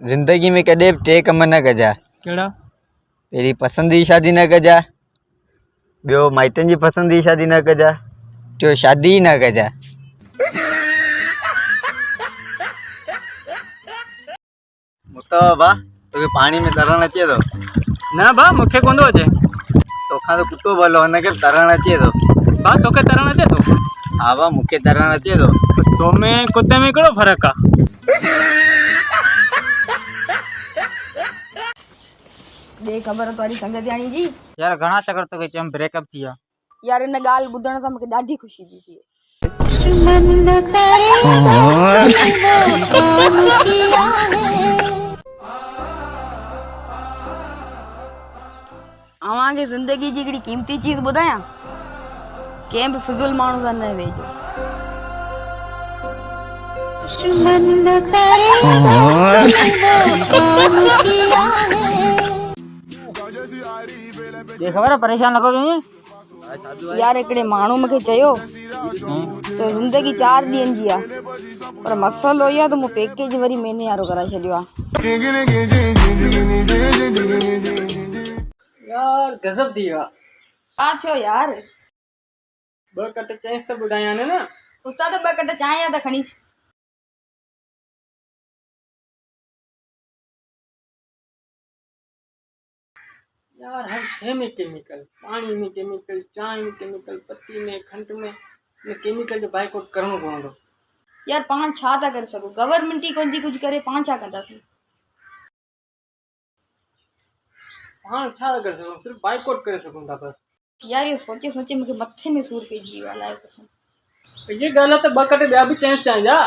जिंदगी में कदे टे कम न कजा। केड़ा? पहिरीं पसंद जी शादी न कजा, ॿियो माइटनि जी पसंद जी शादी न कजा, टियों शादी ई न कजा। मुस्तफा तोखे पाणी में तरण अचे थो? ना बा मूंखे कोन थो अचे। तोखां त कुतो भलो हुनखे तरण अचे थो। बा तोखे तरण अचे थो? हा बा मूंखे तरण अचे थो। तो में कुत्ते में कहिड़ो फ़र्क़ु आहे? ॿिए ख़बर तुम्हारी संगत यानी जी। यार घणा चक्कर तोखे चयमि ब्रेकअप थी विया। यार इन ॻाल्हि ॿुधण सां मूंखे ॾाढी ख़ुशी थी थिए। अव्हांखे ज़िंदगी जी हिकिड़ी क़ीमती चीज़ ॿुधायां, कंहिं बि फिज़ूल माण्हू सां न वेझो। ये खबर है परेशान लॻो वञे। यार हिकिड़े माण्हू मूंखे चयो त ज़िंदगी 4 ॾींहंनि जी आहे, पर मसइलो इहो आहे त मूं पैकेज वरी महीने वारो कराए छॾियो आहे। यार गज़ब थी वियो। छा थियो यार? 2 कट चइस त ॿुधायां न। उस्ताद 2 कट चांहि या त खणी अच। यार हर शइ में केमिकल, पानी में केमिकल, चांहि में केमिकल, पत्ती में, खंड में केमिकल जो बाइकआउट करणो पवंदो। यार पाण छा था करे सघूं? गवर्नमेंट ई कोन थी कुझु करे, पाण छा कंदासीं? पाण छा करे सघूं? सिर्फ़ु बाइकआउट करे सघूं था बस। यार इहो सोचे सोचे मूंखे मथे में सूर पइजी वियो आहे। ये ॻाल्हि आहे त 2 कट ॿिया बि चइस चांहि जा।